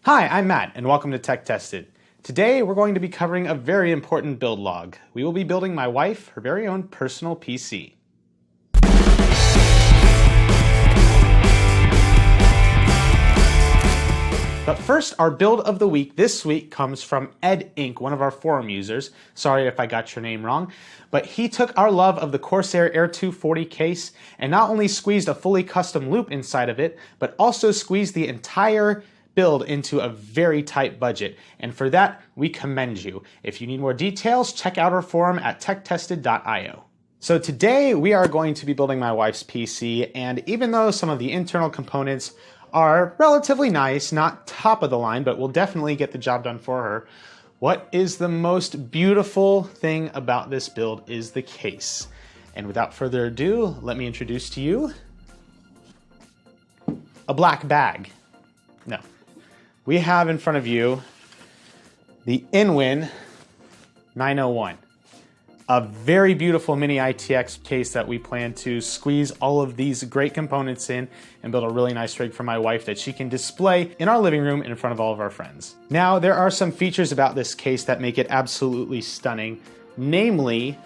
Hi, I'm Matt, and welcome to Tech Tested. Today, we're going to be covering a very important build log. We will be building my wife her very own personal PC. But first, our build of the week this week comes from Ed Inc., one of our forum users. Sorry if I got your name wrong. But he took our love of the Corsair Air 240 case and not only squeezed a fully custom loop inside of it, but also squeezed the entire build into a very tight budget. And for that, we commend you. If you need more details, check out our forum at techtested.io. So today, we are going to be building my wife's PC, and even though some of the internal components are relatively nice, not top of the line, but will definitely get the job done for her, what is the most beautiful thing about this build is the case. And without further ado, let me introduce to you a black bag. No. We have in front of you the InWin 901. A very beautiful mini ITX case that we plan to squeeze all of these great components in and build a really nice rig for my wife that she can display in our living room in front of all of our friends. Now, there are some features about this case that make it absolutely stunning, namely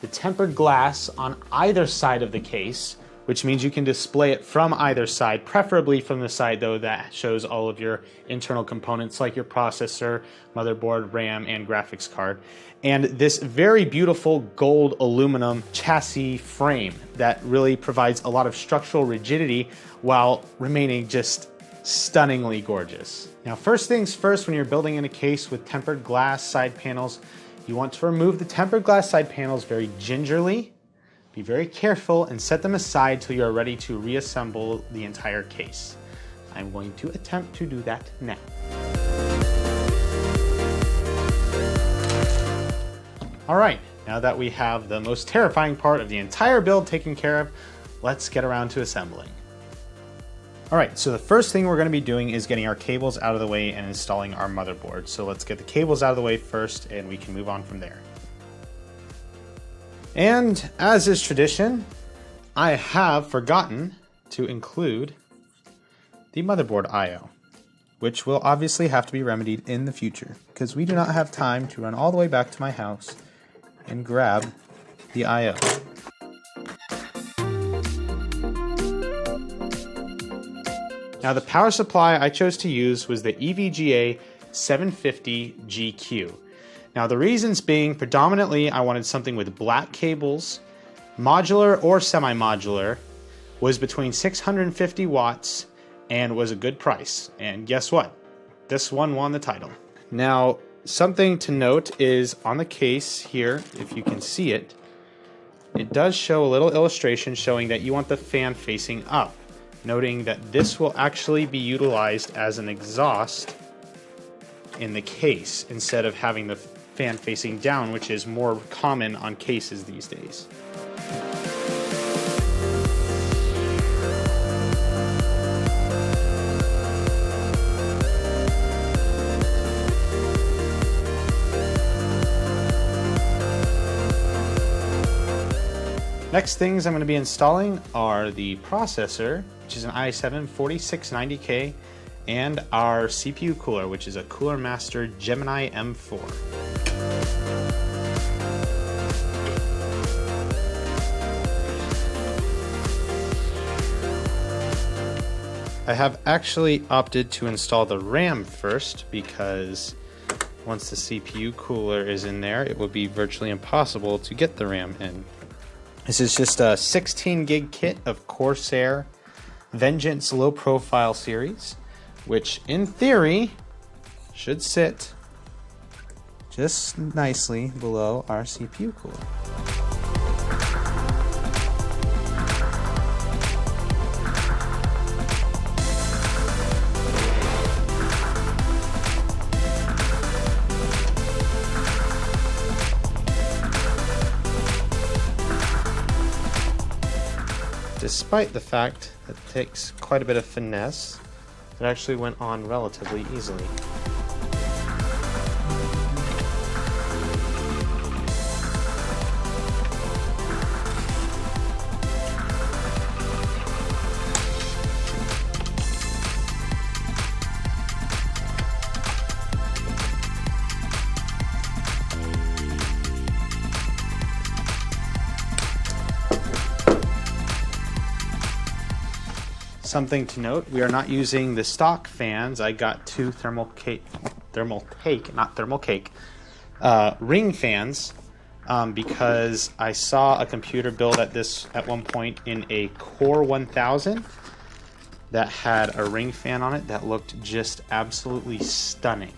the tempered glass on either side of the case, which means you can display it from either side, preferably from the side though that shows all of your internal components like your processor, motherboard, RAM, and graphics card. And this very beautiful gold aluminum chassis frame that really provides a lot of structural rigidity while remaining just stunningly gorgeous. Now, first things first, when you're building in a case with tempered glass side panels, you want to remove the tempered glass side panels very gingerly. Be very careful and set them aside till you are ready to reassemble the entire case. I'm going to attempt to do that now. All right, now that we have the most terrifying part of the entire build taken care of, let's get around to assembling. All right, so the first thing we're going to be doing is getting our cables out of the way and installing our motherboard. So let's get the cables out of the way first and we can move on from there. And as is tradition, I have forgotten to include the motherboard I/O, which will obviously have to be remedied in the future because we do not have time to run all the way back to my house and grab the I/O. Now, the power supply I chose to use was the EVGA 750 GQ. Now, the reasons being predominantly I wanted something with black cables, modular or semi-modular, was between 650 watts, and was a good price. And guess what? This one won the title. Now, something to note is on the case here, if you can see it, it does show a little illustration showing that you want the fan facing up, noting that this will actually be utilized as an exhaust in the case instead of having the fan facing down, which is more common on cases these days. Next things I'm going to be installing are the processor, which is an i7-4690K, and our CPU cooler, which is a CoolerMaster Gemini M4. I have actually opted to install the RAM first because once the CPU cooler is in there, it will be virtually impossible to get the RAM in. This is just a 16 gig kit of Corsair Vengeance low profile series, which in theory should sit just nicely below our CPU cooler. Despite the fact that it takes quite a bit of finesse, it actually went on relatively easily. Something to note, we are not using the stock fans. I got two ring fans because I saw a computer build at one point in a Core 1000 that had a ring fan on it that looked just absolutely stunning.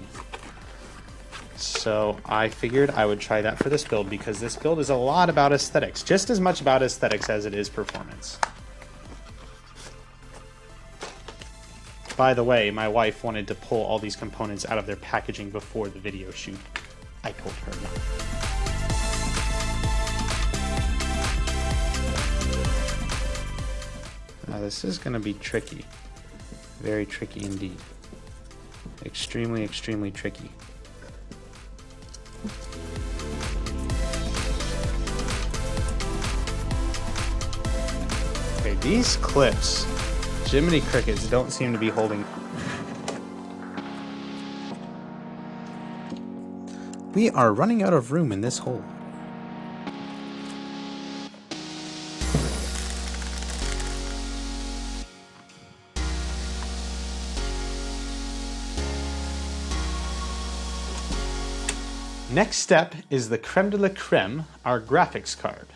So I figured I would try that for this build because this build is a lot about aesthetics, just as much about aesthetics as it is performance. By the way, my wife wanted to pull all these components out of their packaging before the video shoot. I told her no. Now this is going to be tricky. Very tricky indeed. Extremely, extremely tricky. Okay, these clips, Gemini crickets, don't seem to be holding. We are running out of room in this hole. Next step is the creme de la creme, our graphics card,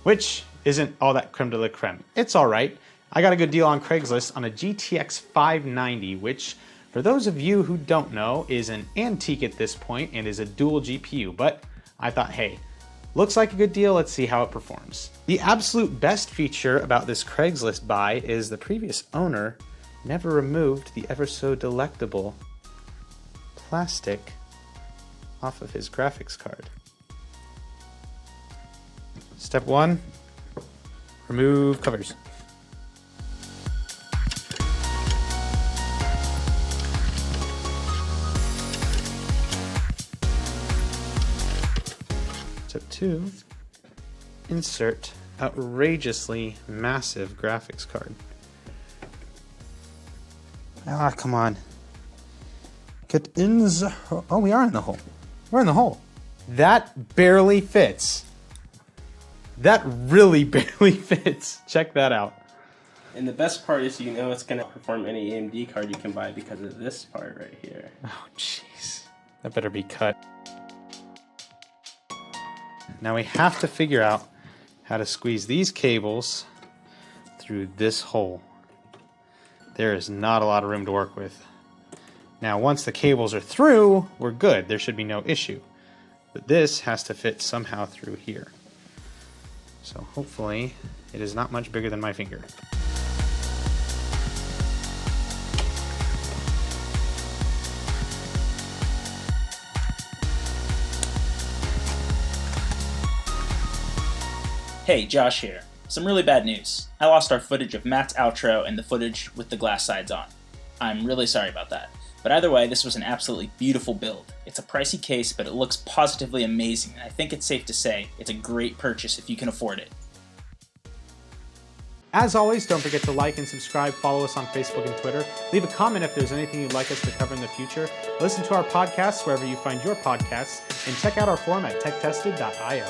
which isn't all that creme de la creme. It's all right. I got a good deal on Craigslist on a GTX 590, which, for those of you who don't know, is an antique at this point and is a dual GPU, but I thought, hey, looks like a good deal, let's see how it performs. The absolute best feature about this Craigslist buy is the previous owner never removed the ever so delectable plastic off of his graphics card. Step 1, remove covers. Step 2, insert outrageously massive graphics card. Ah, come on. Get in the hole. Oh, we are in the hole. We're in the hole. That barely fits. That really barely fits. Check that out. And the best part is you know it's going to perform any AMD card you can buy because of this part right here. Oh, jeez. That better be cut. Now we have to figure out how to squeeze these cables through this hole. There is not a lot of room to work with. Now, once the cables are through, we're good. There should be no issue. But this has to fit somehow through here. So hopefully it is not much bigger than my finger. Hey, Josh here. Some really bad news. I lost our footage of Matt's outro and the footage with the glass sides on. I'm really sorry about that. But either way, this was an absolutely beautiful build. It's a pricey case, but it looks positively amazing, and I think it's safe to say it's a great purchase if you can afford it. As always, don't forget to like and subscribe, follow us on Facebook and Twitter, leave a comment if there's anything you'd like us to cover in the future, listen to our podcasts wherever you find your podcasts, and check out our forum at techtested.io.